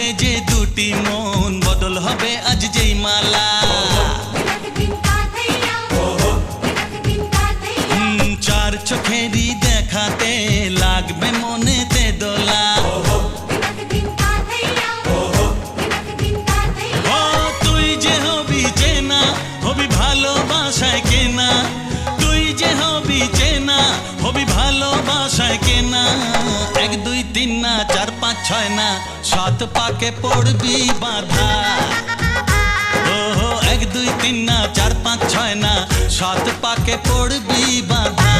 মিলবে যে দুটি মন, বদল হবে আজ যেই মালা। চার চোখেরই দেখাতে লাগবে মনেতে দোলা। তুই যে হবি চেনা, হবি ভালোবাসায় কেনা। তুই যে হবি চেনা, হবি ভালোবাসায় কেনা। 1 2 3 না 4 5 6 না 7 পাকে পড়বি বাধা। 1 2 3 না 4 5 6 না 7 পাকে পড়বি বাধা।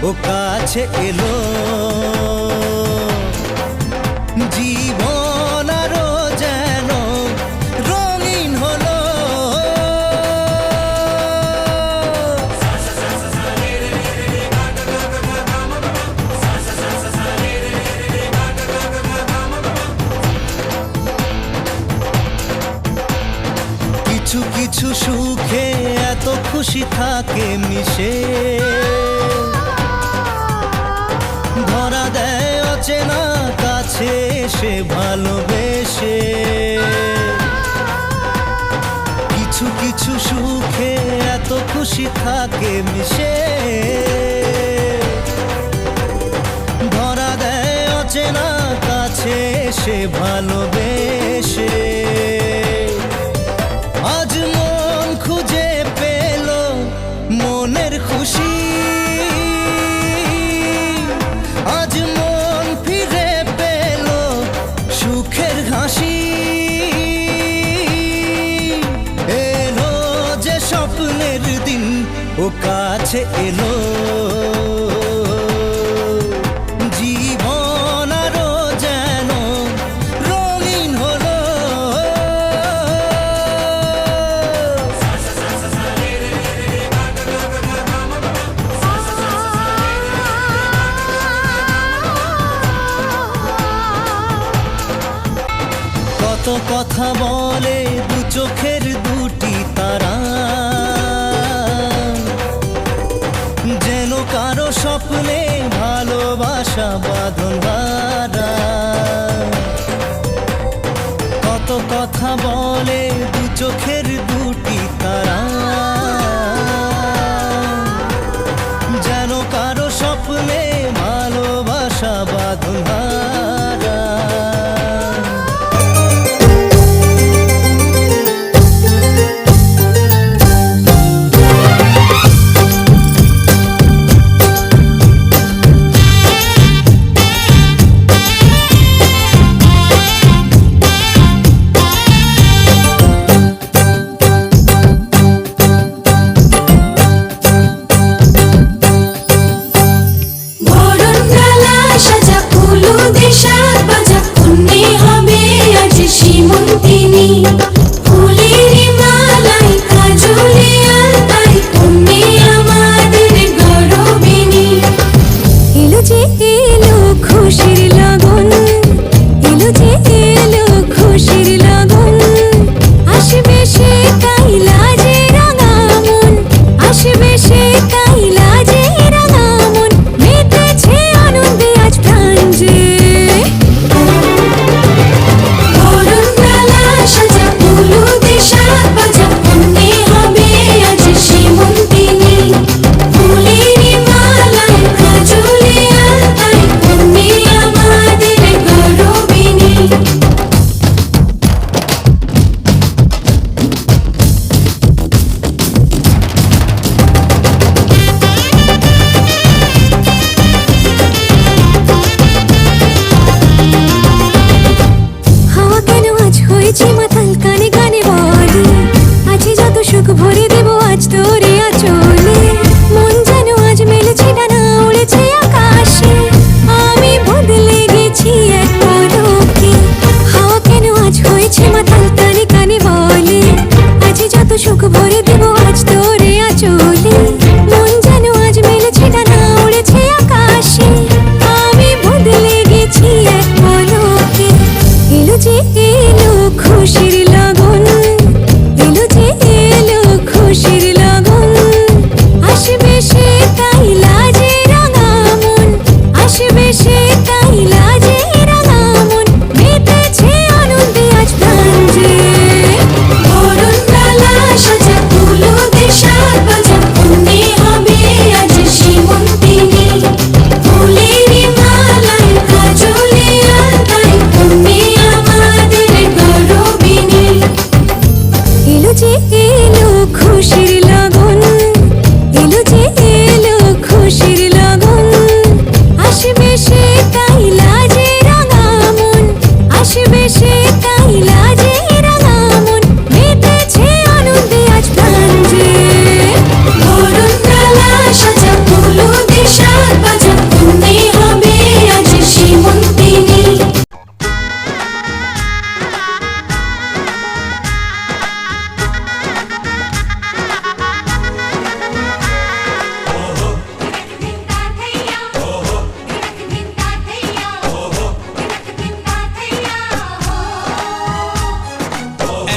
ও কাছে এলো জীবন আরো যেন রঙিন হলো। কিছু কিছু সুখে এত খুশি থাকে মিশে, ধরা দেয় অচেনা কাছে এসে ভালোবেসে। কিছু কিছু সুখে এত খুশি থাকে মিশে, ধরা দেয় অচেনা কাছে এসে ভালোবেসে। আজ মন খুঁজে পেল মনের খুশি, আজ মন ফিরে পেল সুখের হাসি। এলো যে স্বপ্নের দিন, ও কাছে এলো জীবন আরো যেন রঙিন হলো। কত কথা বলে দু চোখের দুটি তারা, যেন কারো স্বপ্নে ভালোবাসা বাঁধন ধরা। কত কথা বলে দু চোখের দুটি তারা, যেন কারো স্বপ্নে ভালোবাসা বাঁধন ধরা। তাই লাজে রাঙা মন, আসবে সে তাই লাজে রাঙা মন, মেতেছে আনন্দে আজ প্রাণ যে। বরণ ডালা সাজা হলুদে সাজ বাজা, তুমি হবে আজ শ্রীমন্তিনী।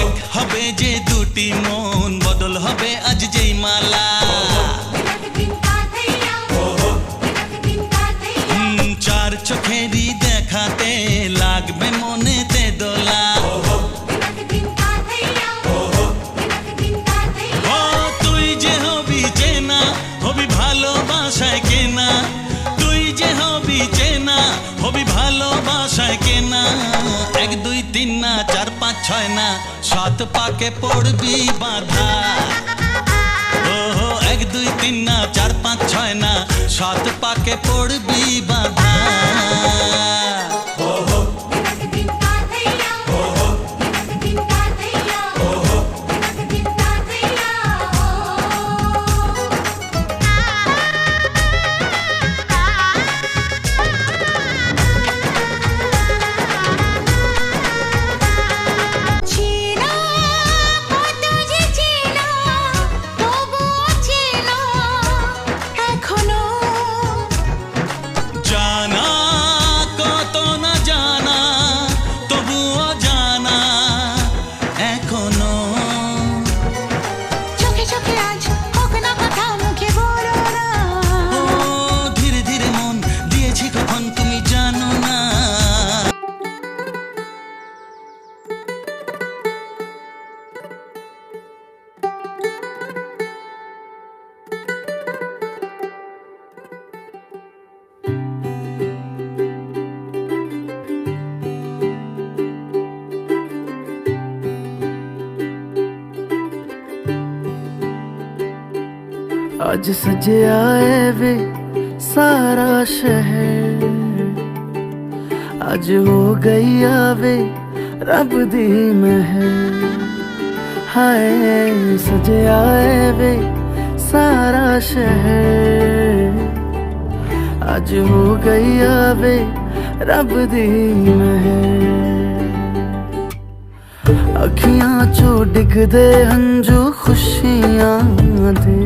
এক হবে যে দুটি মন, বদল হবে আজ যেই মালা। চার চোখেরই দেখাতে লাগবে মনেতে দোলা। ও তুই যে হবি চেনা, হবি ভালোবাসায় কেনা। তুই যে হবি চেনা, হবি ভালোবাসায় কেনা। এক দুই তিন না, চার পাঁচ ছয় না, সাত পাকে পড়বি বাধা। ওহো এক দুই তিন না, চার পাঁচ ছয় না, সাত পাকে পড়বি বাধা। চেনা কত যে চেনা, তবুও চেনা এখনো। জানা কত না জানা, তবুও জানা এখনো। চোখে চোখে আজ হোক না কথা, মুখে বলো না। ও ধীরে ধীরে মন দিয়েছি কখন তুমি জানো না। आज सजया है वे सारा शहर, आज हो गई आवे रब दी महर। हाय सजया है वे सारा शहर, आज हो गई आवे रब दी महर। अखियां चो डिगदे हंजू खुशियां दे।